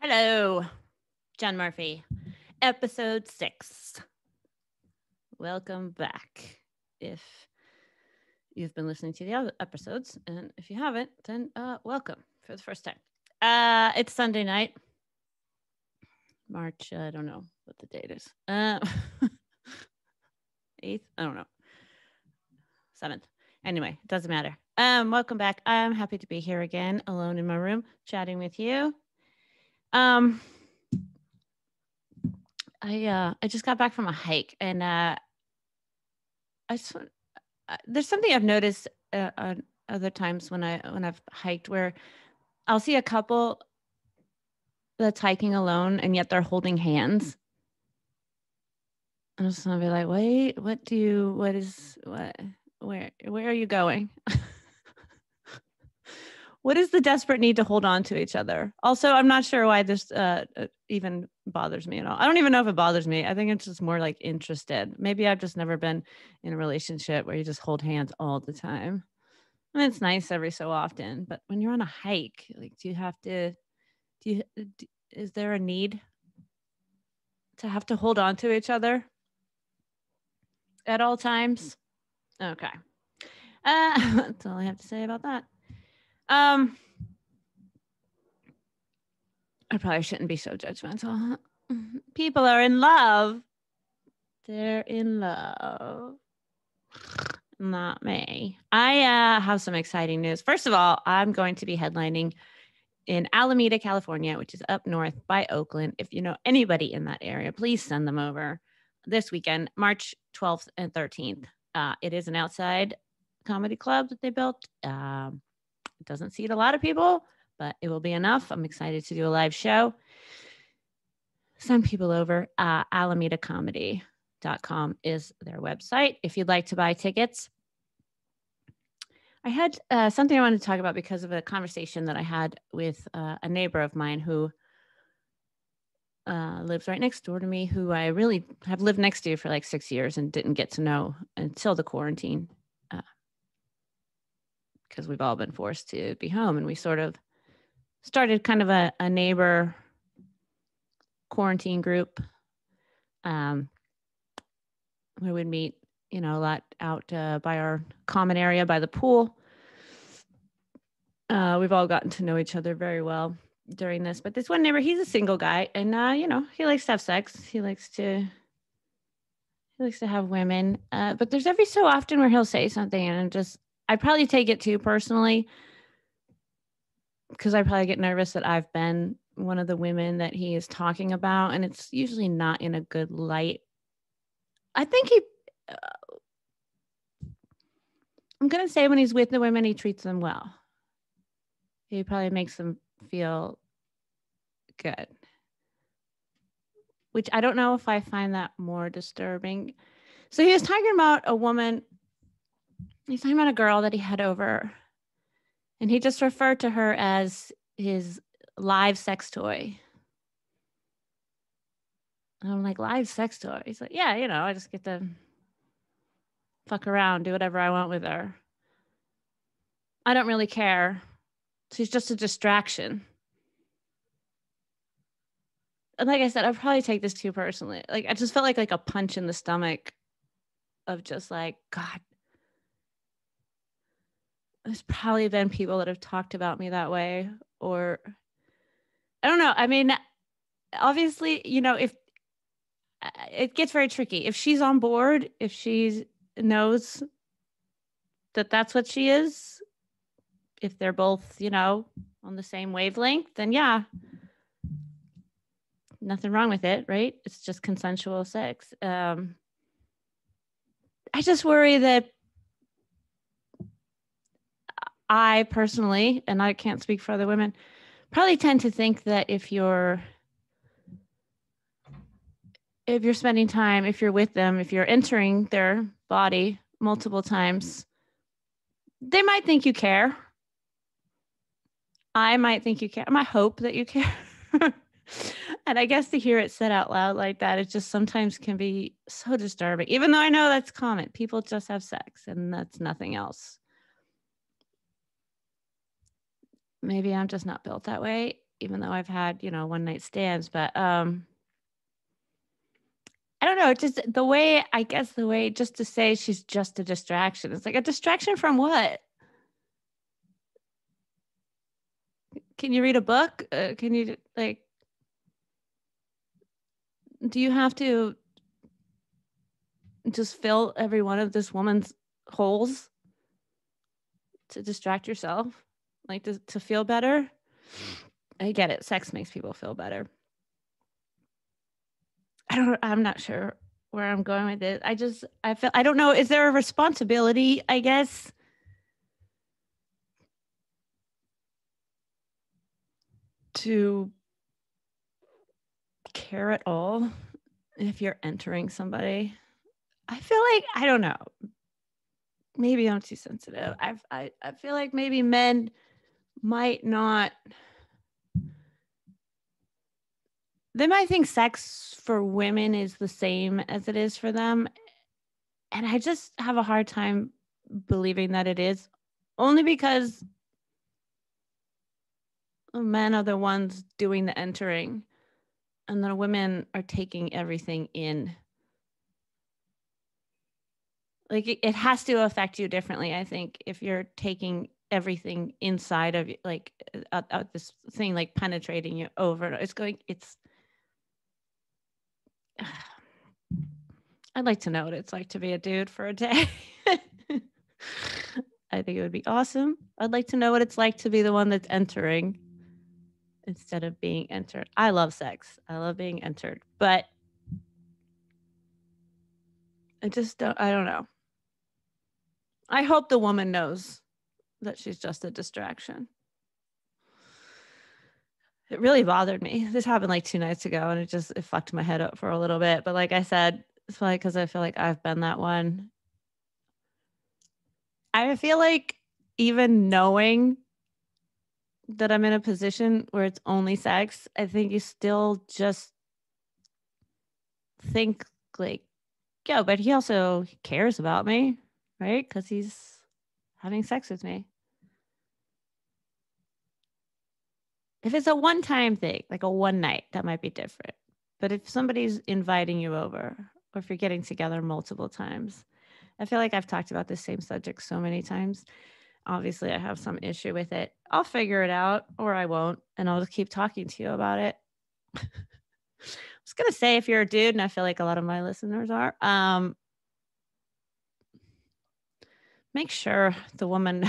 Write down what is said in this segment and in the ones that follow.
Hello, John Murphy, episode 6. Welcome back. If you've been listening to the other episodes, and if you haven't, then welcome for the first time. It's Sunday night, March. I don't know what the date is. 8th. I don't know. 7th. Anyway, it doesn't matter. Welcome back. I'm happy to be here again, alone in my room, chatting with you. I just got back from a hike, and there's something I've noticed other times when I've hiked where I'll see a couple that's hiking alone, and yet they're holding hands. I'm just gonna be like, wait, where are you going? What is the desperate need to hold on to each other? Also, I'm not sure why this even bothers me at all. I don't even know if it bothers me. I think it's just more like interested. Maybe I've just never been in a relationship where you just hold hands all the time. I mean, it's nice every so often, but when you're on a hike, like, is there a need to have to hold on to each other at all times? Okay. That's all I have to say about that. I probably shouldn't be so judgmental. People are in love. They're in love. Not me. I have some exciting news. First of all, I'm going to be headlining in Alameda, California, which is up north by Oakland. If you know anybody in that area, please send them over this weekend, March 12th and 13th. It is an outside comedy club that they built. It doesn't seat a lot of people, but it will be enough. I'm excited to do a live show. Send people over. AlamedaComedy.com is their website if you'd like to buy tickets. I had something I wanted to talk about because of a conversation that I had with a neighbor of mine who lives right next door to me, who I really have lived next to for like 6 years and didn't get to know until the quarantine, because we've all been forced to be home, and we sort of started kind of a neighbor quarantine group where we'd meet, a lot out by our common area by the pool. We've all gotten to know each other very well during this, but this one neighbor, he's a single guy, and he likes to have sex. He likes to have women, but there's every so often where he'll say something, and I probably take it too personally, because I probably get nervous that I've been one of the women that he is talking about, and it's usually not in a good light. I think I'm going to say when he's with the women, he treats them well. He probably makes them feel good, which I don't know if I find that more disturbing. So he was talking about a woman. He's talking about a girl that he had over, and he just referred to her as his live sex toy. And I'm like, live sex toy? He's like, yeah, I just get to fuck around, do whatever I want with her. I don't really care. She's just a distraction. And like I said, I probably take this too personally. Like, I just felt like a punch in the stomach of just like, God, there's probably been people that have talked about me that way, or I don't know. I mean, obviously, if it gets very tricky, if she's on board, if she knows that that's what she is, if they're both, on the same wavelength, then yeah, nothing wrong with it, right? It's just consensual sex. I just worry that I personally, and I can't speak for other women, probably tend to think that if you're spending time, if you're with them, if you're entering their body multiple times, they might think you care. I might think you care. I might hope that you care. And I guess to hear it said out loud like that, it just sometimes can be so disturbing, even though I know that's common. People just have sex and that's nothing else. Maybe I'm just not built that way. even though I've had, one night stands, but I don't know, just the way just to say she's just a distraction. It's like a distraction from what? Can you read a book? Can you do you have to just fill every one of this woman's holes to distract yourself? Like to feel better? I get it. Sex makes people feel better. I'm not sure where I'm going with it. I don't know. Is there a responsibility, I guess, to care at all if you're entering somebody? I feel like, I don't know. Maybe I'm too sensitive. I feel like maybe men might not, they might think sex for women is the same as it is for them. And I just have a hard time believing that it is, only because men are the ones doing the entering and the women are taking everything in. Like it has to affect you differently, I think, if you're taking everything inside of you, like this thing, like penetrating you over. I'd like to know what it's like to be a dude for a day. I think it would be awesome. I'd like to know what it's like to be the one that's entering instead of being entered. I love sex. I love being entered, but I don't know. I hope the woman knows that she's just a distraction. It really bothered me. This happened like 2 nights ago and it fucked my head up for a little bit. But like I said, it's probably because I feel like I've been that one. I feel like even knowing that I'm in a position where it's only sex, I think you still just think like, yo, but he also cares about me, right? Because he's having sex with me. If it's a one-time thing, like a one night, that might be different. But if somebody's inviting you over, or if you're getting together multiple times, I feel like I've talked about this same subject so many times. Obviously, I have some issue with it. I'll figure it out, or I won't, and I'll just keep talking to you about it. I was gonna say, if you're a dude, and I feel like a lot of my listeners are, make sure the woman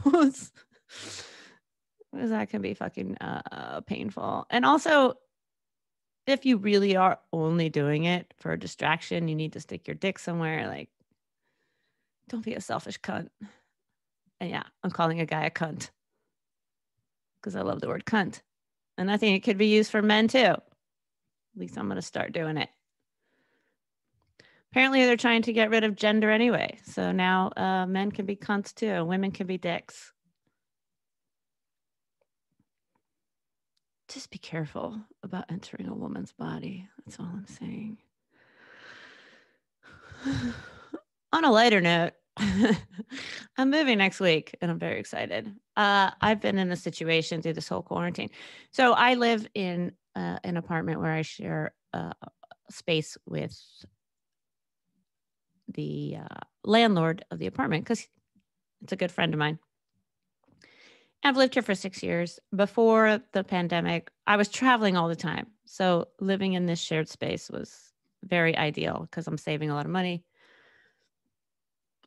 knows, because that can be fucking painful. And also, if you really are only doing it for a distraction, you need to stick your dick somewhere. Like, don't be a selfish cunt. And yeah, I'm calling a guy a cunt because I love the word cunt. And I think it could be used for men too. At least I'm going to start doing it. Apparently, they're trying to get rid of gender anyway. So now men can be cunts too. Women can be dicks. Just be careful about entering a woman's body. That's all I'm saying. On a lighter note, I'm moving next week and I'm very excited. I've been in a situation through this whole quarantine. So I live in an apartment where I share space with the landlord of the apartment because it's a good friend of mine. I've lived here for 6 years. Before the pandemic, I was traveling all the time. So living in this shared space was very ideal because I'm saving a lot of money.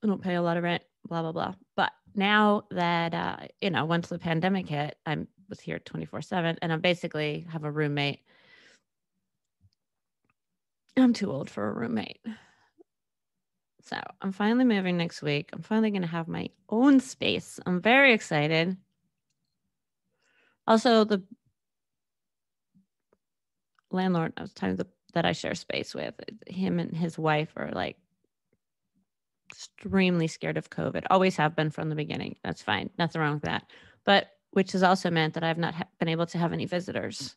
I don't pay a lot of rent, blah, blah, blah. But now that, once the pandemic hit, I was here 24/7 and I basically have a roommate. I'm too old for a roommate. So I'm finally moving next week. I'm finally going to have my own space. I'm very excited. Also, the landlord I was telling that I share space with, him and his wife are like extremely scared of COVID. Always have been from the beginning. That's fine. Nothing wrong with that. But which has also meant that I've not been able to have any visitors.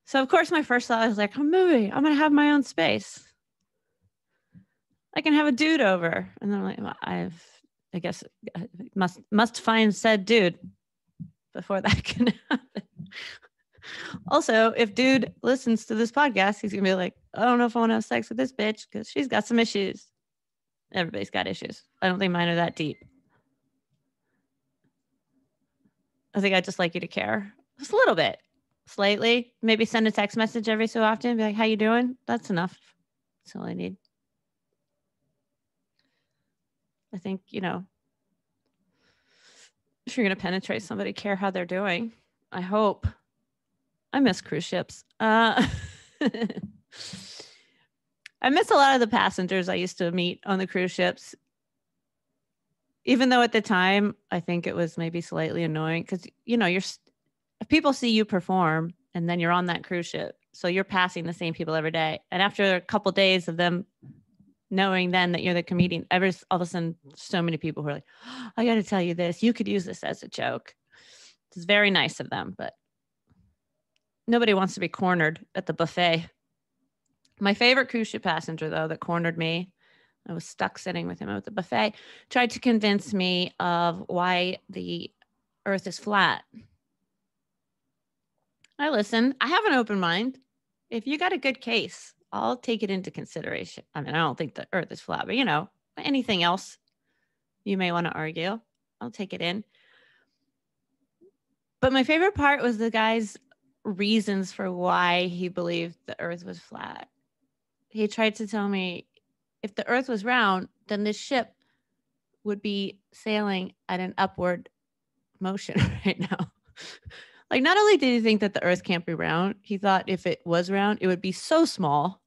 So of course, my first thought was like, I'm moving. I'm going to have my own space. I can have a dude over. And then I'm like, well, I guess I must find said dude before that can happen. Also, if dude listens to this podcast, he's going to be like, I don't know if I want to have sex with this bitch because she's got some issues. Everybody's got issues. I don't think mine are that deep. I think I'd just like you to care. Just a little bit. Slightly. Maybe send a text message every so often. Be like, how you doing? That's enough. That's all I need. I think, if you're going to penetrate somebody, care how they're doing. I hope. I miss cruise ships. I miss a lot of the passengers I used to meet on the cruise ships. Even though at the time, I think it was maybe slightly annoying because, if people see you perform and then you're on that cruise ship, so you're passing the same people every day. And after a couple of days of them knowing then that you're the comedian, all of a sudden, so many people who are like, oh, I got to tell you this. You could use this as a joke. It's very nice of them, but nobody wants to be cornered at the buffet. My favorite cruise ship passenger, though, that cornered me, I was stuck sitting with him at the buffet, tried to convince me of why the earth is flat. I listen. I have an open mind. If you got a good case, I'll take it into consideration. I mean, I don't think the earth is flat, but anything else you may want to argue, I'll take it in. But my favorite part was the guy's reasons for why he believed the earth was flat. He tried to tell me if the earth was round, then this ship would be sailing at an upward motion right now. Like, not only did he think that the earth can't be round, he thought if it was round, it would be so small,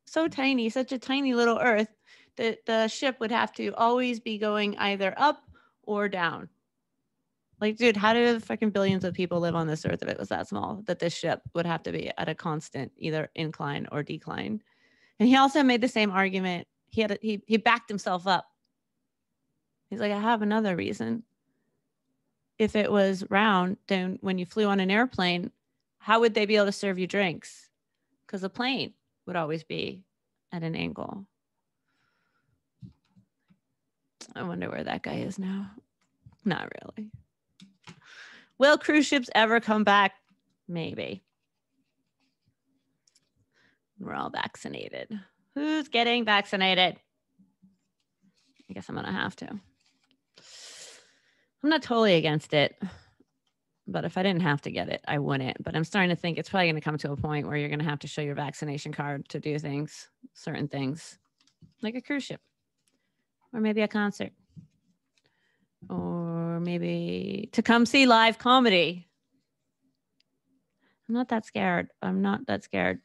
so tiny, such a tiny little earth that the ship would have to always be going either up or down. Like, dude, how do the fucking billions of people live on this earth if it was that small that this ship would have to be at a constant either incline or decline? And he also made the same argument. He backed himself up. He's like, I have another reason. If it was round, then when you flew on an airplane, how would they be able to serve you drinks? Because the plane would always be at an angle. I wonder where that guy is now. Not really. Will cruise ships ever come back? Maybe. We're all vaccinated. Who's getting vaccinated? I guess I'm going to have to. I'm not totally against it, but if I didn't have to get it, I wouldn't. But I'm starting to think it's probably going to come to a point where you're going to have to show your vaccination card to do things, certain things, like a cruise ship, or maybe a concert, or maybe to come see live comedy. I'm not that scared. I'm not that scared.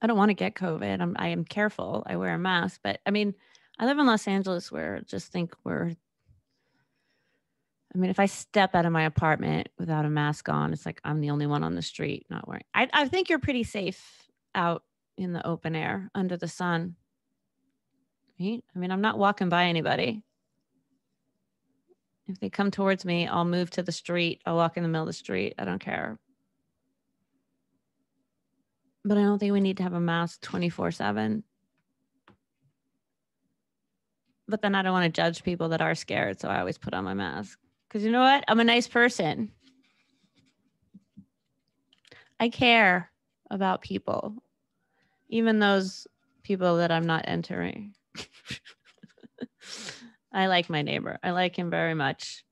I don't want to get COVID. I am careful. I wear a mask, but I mean, I live in Los Angeles where I just think if I step out of my apartment without a mask on, it's like I'm the only one on the street not wearing. I think you're pretty safe out in the open air under the sun. Right? I mean, I'm not walking by anybody. If they come towards me, I'll move to the street. I'll walk in the middle of the street. I don't care. But I don't think we need to have a mask 24/7. But then I don't want to judge people that are scared, so I always put on my mask. Because you know what? I'm a nice person. I care about people, even those people that I'm not entering. I like my neighbor. I like him very much,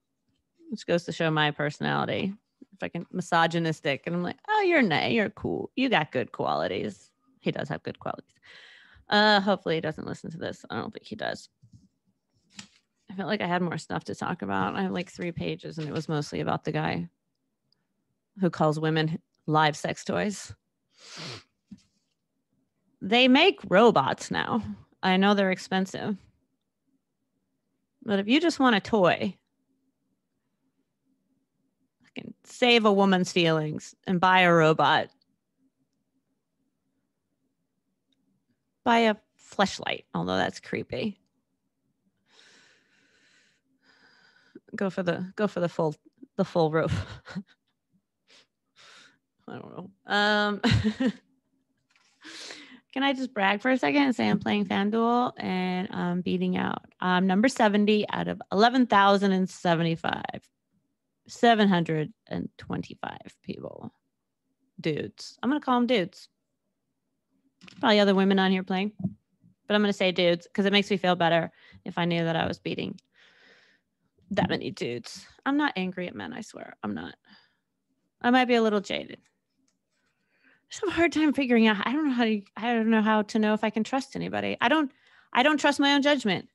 which goes to show my personality. If I can, misogynistic, and I'm like, oh, you're cool. You got good qualities. He does have good qualities. Hopefully he doesn't listen to this. I don't think he does. I felt like I had more stuff to talk about. I have like 3 pages, and it was mostly about the guy who calls women live sex toys. They make robots now. I know they're expensive. But if you just want a toy, I can save a woman's feelings and buy a robot. Buy a fleshlight, although that's creepy. Go for the full rope. I don't know. Can I just brag for a second and say I'm playing FanDuel and I'm beating out. I'm number 70 out of 11,075. 725 people. Dudes. I'm going to call them dudes. Probably other women on here playing. But I'm going to say dudes because it makes me feel better if I knew that I was beating that many dudes. I'm not angry at men, I swear. I'm not. I might be a little jaded. I just have a hard time figuring out. I don't know how to know if I can trust anybody. I don't trust my own judgment.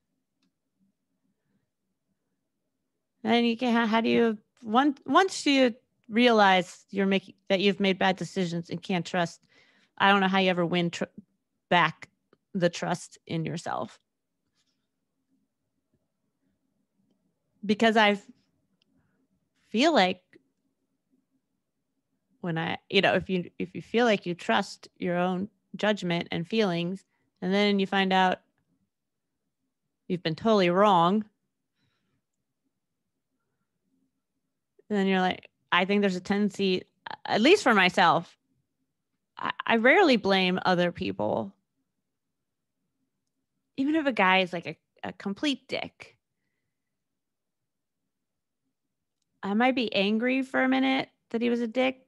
And you can, how do you, once you realize that you've made bad decisions and can't trust, I don't know how you ever win back the trust in yourself. Because I feel like if you feel like you trust your own judgment and feelings, and then you find out you've been totally wrong, and then you're like, I think there's a tendency, at least for myself, I rarely blame other people. Even if a guy is like a complete dick, I might be angry for a minute that he was a dick,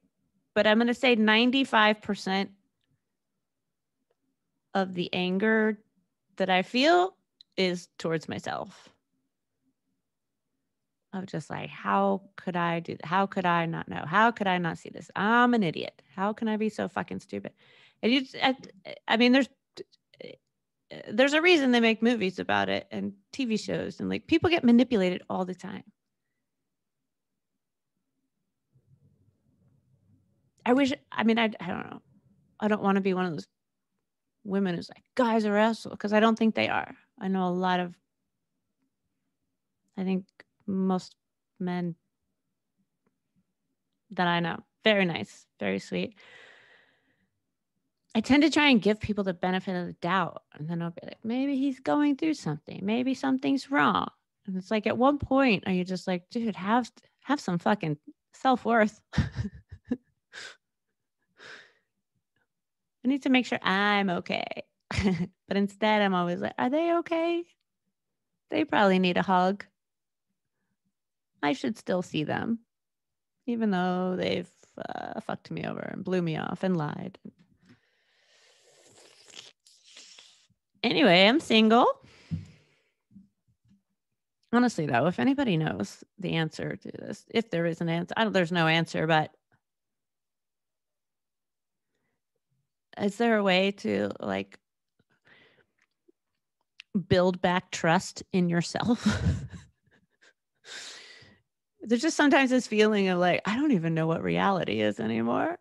but I'm going to say 95% of the anger that I feel is towards myself. Of just like, how could I do that? How could I not know? How could I not see this? I'm an idiot. How can I be so fucking stupid? And I mean, there's a reason they make movies about it and TV shows, and like people get manipulated all the time. I don't know. I don't want to be one of those women who's like, guys are assholes, because I don't think they are. I think most men that I know, very nice, very sweet. I tend to try and give people the benefit of the doubt. And then I'll be like, maybe he's going through something. Maybe something's wrong. And it's like, at one point, are you just like, dude, have some fucking self-worth. I need to make sure I'm okay. But instead, I'm always like, are they okay? They probably need a hug. I should still see them, even though they've fucked me over and blew me off and lied. Anyway, I'm single. Honestly, though, if anybody knows the answer to this, if there is an answer, there's no answer, but is there a way to like build back trust in yourself? There's just sometimes this feeling of like, I don't even know what reality is anymore.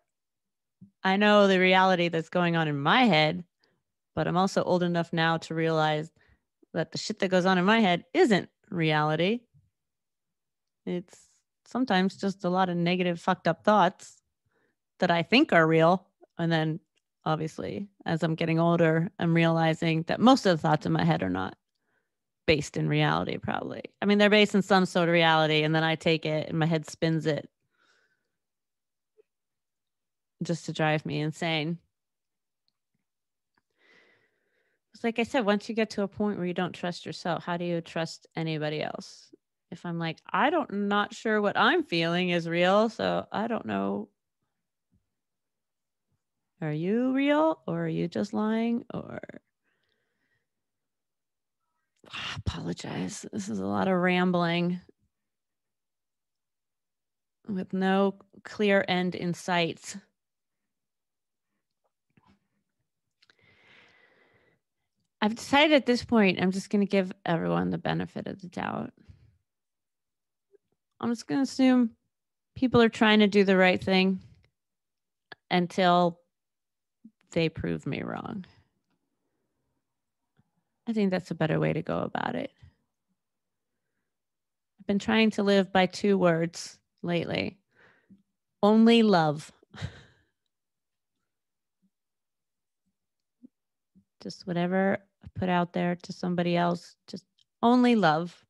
I know the reality that's going on in my head, but I'm also old enough now to realize that the shit that goes on in my head isn't reality. It's sometimes just a lot of negative, fucked up thoughts that I think are real. And then obviously, as I'm getting older, I'm realizing that most of the thoughts in my head are not based in reality, probably. I mean, they're based in some sort of reality, and then I take it and my head spins it just to drive me insane. It's like I said, once you get to a point where you don't trust yourself, how do you trust anybody else? If I'm like, not sure what I'm feeling is real, so I don't know. Are you real, or are you just lying? Or I apologize. This is a lot of rambling with no clear end in sight. I've decided at this point, I'm just going to give everyone the benefit of the doubt. I'm just going to assume people are trying to do the right thing until they prove me wrong. I think that's a better way to go about it. I've been trying to live by 2 words lately. Only love. Just whatever I put out there to somebody else, just only love.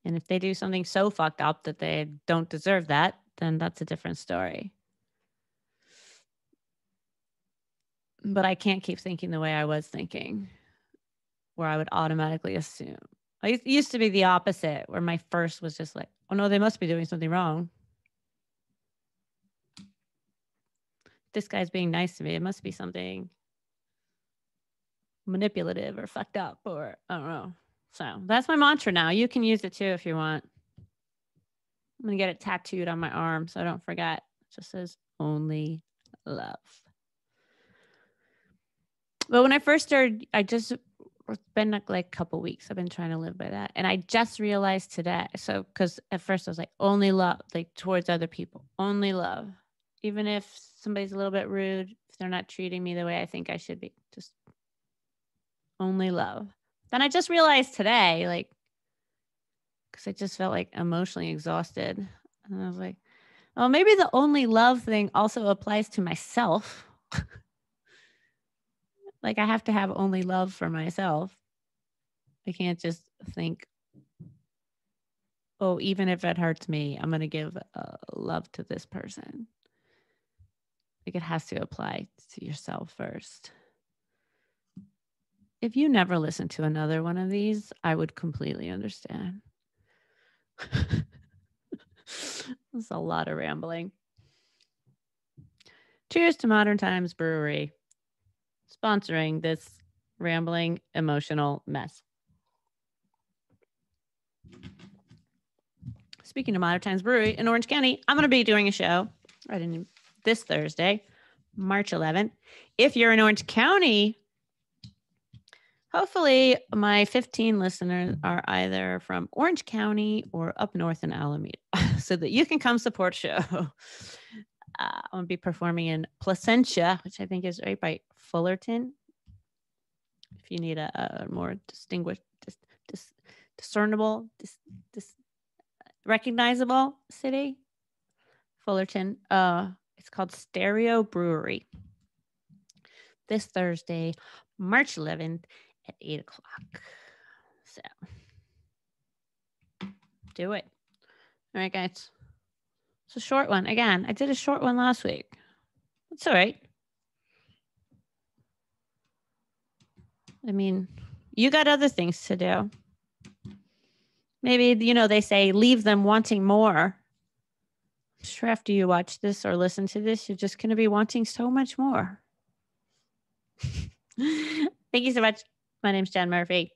And if they do something so fucked up that they don't deserve that, then that's a different story. But I can't keep thinking the way I was thinking, where I would automatically assume. It used to be the opposite, where my first was just like, oh no, they must be doing something wrong. This guy's being nice to me. It must be something manipulative or fucked up, or I don't know. So that's my mantra now. You can use it too if you want. I'm going to get it tattooed on my arm so I don't forget. It just says only love. But when I first started, it's been like a couple weeks. I've been trying to live by that. And I just realized today. So, because at first I was like, only love, like towards other people, only love. Even if somebody's a little bit rude, if they're not treating me the way I think I should be, just only love. Then I just realized today, like, because I just felt like emotionally exhausted. And I was like, oh, maybe the only love thing also applies to myself. Like I have to have only love for myself. I can't just think, oh, even if it hurts me, I'm going to give love to this person. Like it has to apply to yourself first. If you never listen to another one of these, I would completely understand. That's a lot of rambling. Cheers to Modern Times Brewery, sponsoring this rambling, emotional mess. Speaking of Modern Times Brewery in Orange County, I'm going to be doing a show this Thursday, March 11th. If you're in Orange County, hopefully my 15 listeners are either from Orange County or up north in Alameda so that you can come support show. I'm going to be performing in Placentia, which I think is right by Fullerton. If you need a more distinguished, discernible, recognizable city, Fullerton. It's called Stereo Brewery. This Thursday, March 11th at 8:00. So do it. All right, guys. It's a short one. Again, I did a short one last week. It's all right. I mean, you got other things to do. Maybe, they say leave them wanting more. I'm sure after you watch this or listen to this, you're just going to be wanting so much more. Thank you so much. My name's Jen Murphy.